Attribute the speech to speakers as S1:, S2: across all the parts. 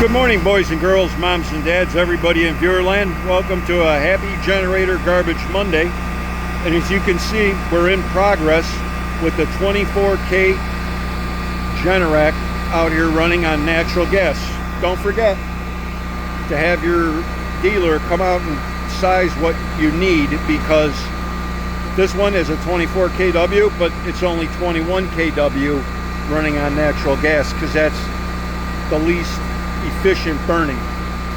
S1: Good morning, boys and girls, moms and dads, everybody in Viewerland. Welcome to a happy Generator Garbage Monday. And as you can see, we're in progress with the 24K Generac out here running on natural gas. Don't forget to have your dealer come out and size what you need, because this one is a 24 kW, but it's only 21 kW running on natural gas, because that's the least efficient burning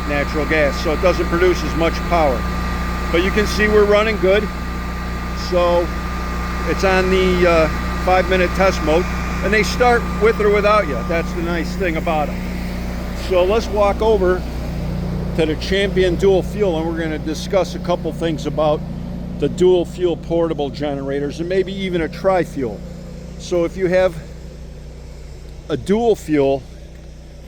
S1: natural gas, so it doesn't produce as much power. But you can see we're running good. So it's on the 5-minute test mode, and they start with or without you. That's the nice thing about them. So let's walk over to the Champion dual fuel, and we're going to discuss a couple things about the dual fuel portable generators, and maybe even a tri-fuel. So if you have a dual fuel,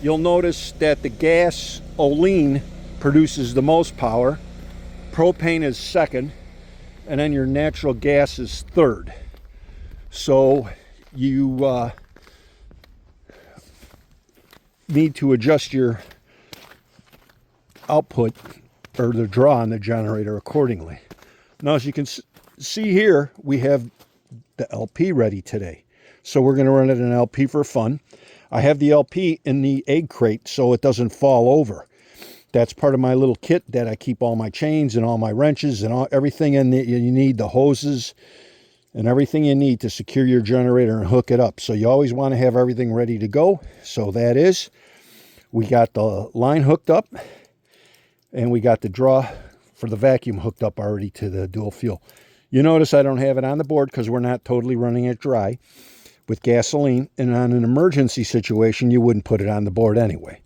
S1: you'll notice that the gasoline produces the most power, propane is second, and then your natural gas is third. So you need to adjust your output or the draw on the generator accordingly. Now, as you can see here, we have the LP ready today. So we're going to run it in LP for fun. I have the LP in the egg crate so it doesn't fall over. That's part of my little kit that I keep all my chains and all my wrenches and everything in there. You need the hoses and everything you need to secure your generator and hook it up. So you always want to have everything ready to go. So that is, we got the line hooked up, and we got the draw for the vacuum hooked up already to the dual fuel. You notice I don't have it on the board because we're not totally running it dry with gasoline, and on an emergency situation you wouldn't put it on the board anyway.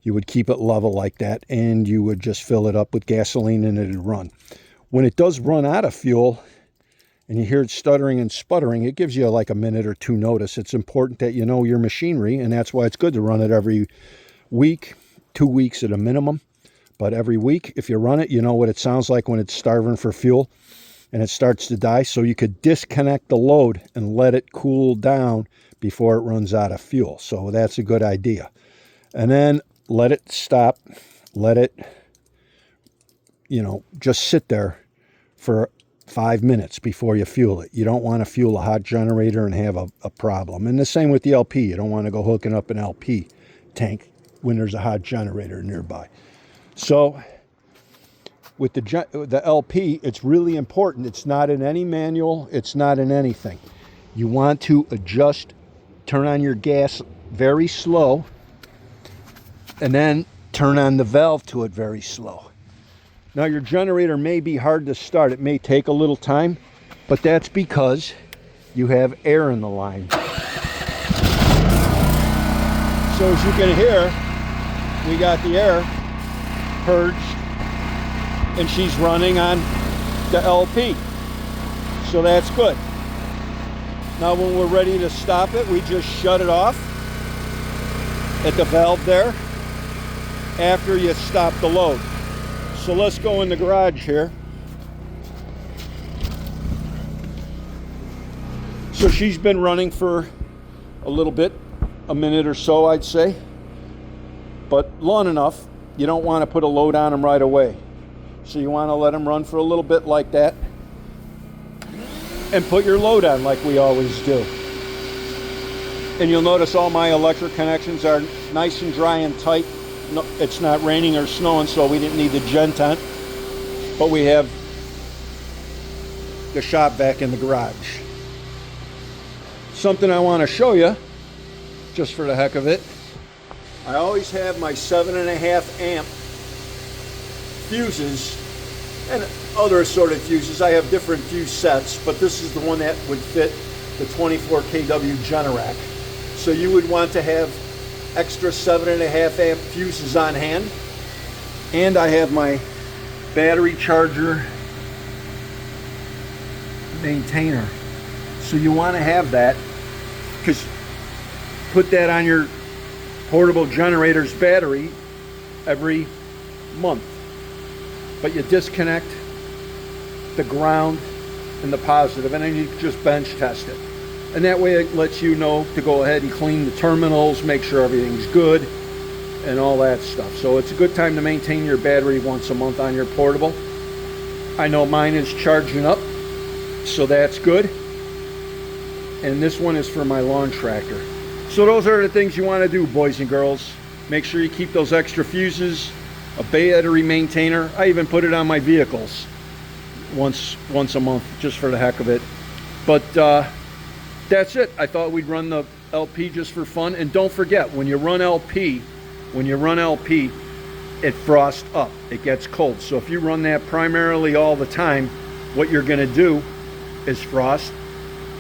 S1: You would keep it level like that, and you would just fill it up with gasoline and it'd run. When it does run out of fuel and you hear it stuttering and sputtering, it gives you like a minute or two notice. It's important that you know your machinery, and that's why it's good to run it every week, 2 weeks at a minimum. But every week, if you run it, you know what it sounds like when it's starving for fuel and it starts to die. So you could disconnect the load and let it cool down before it runs out of fuel. So that's a good idea. And then let it stop. Let it, just sit there for 5 minutes before you fuel it. You don't want to fuel a hot generator and have a problem. And the same with the LP. You don't want to go hooking up an LP tank when there's a hot generator nearby. So with the LP, it's really important. It's not in any manual. It's not in anything. You want to adjust, turn on your gas very slow, and then turn on the valve to it very slow. Now, your generator may be hard to start. It may take a little time, but that's because you have air in the line. So as you can hear, we got the air purged, and she's running on the LP. So that's good. Now when we're ready to stop it, we just shut it off at the valve there after you stop the load. So let's go in the garage here. So she's been running for a little bit, a minute or so, I'd say, but long enough. You don't want to put a load on them right away. So you want to let them run for a little bit like that and put your load on like we always do. And you'll notice all my electric connections are nice and dry and tight. No, it's not raining or snowing, so we didn't need the gen tent, but we have the shop back in the garage. Something I want to show you, just for the heck of it, I always have my 7.5 amp fuses and other assorted fuses. I have different fuse sets, but this is the one that would fit the 24 kW Generac. So you would want to have extra 7.5 amp fuses on hand. And I have my battery charger maintainer. So you want to have that, because put that on your portable generator's battery every month. But you disconnect the ground and the positive, and then you just bench test it. And that way it lets you know to go ahead and clean the terminals, make sure everything's good, and all that stuff. So it's a good time to maintain your battery once a month on your portable. I know mine is charging up, so that's good. And this one is for my lawn tractor. So those are the things you want to do, boys and girls. Make sure you keep those extra fuses, a battery maintainer. I even put it on my vehicles once a month just for the heck of it. But that's it. I thought we'd run the LP just for fun. And don't forget, when you run LP, it frosts up. It gets cold. So if you run that primarily all the time, what you're going to do is frost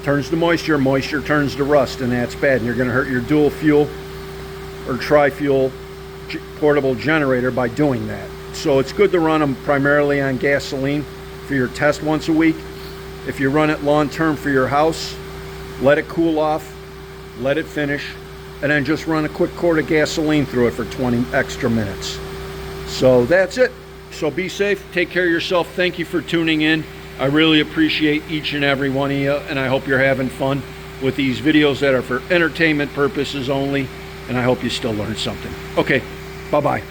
S1: turns to moisture, moisture turns to rust, and that's bad. And you're going to hurt your dual fuel or tri-fuel portable generator by doing that. So it's good to run them primarily on gasoline for your test once a week. If you run it long term for your house, let it cool off, let it finish, and then just run a quick quart of gasoline through it for 20 extra minutes. So that's it. So be safe, take care of yourself. Thank you for tuning in. I really appreciate each and every one of you, and I hope you're having fun with these videos that are for entertainment purposes only, and I hope you still learned something. Okay, bye-bye.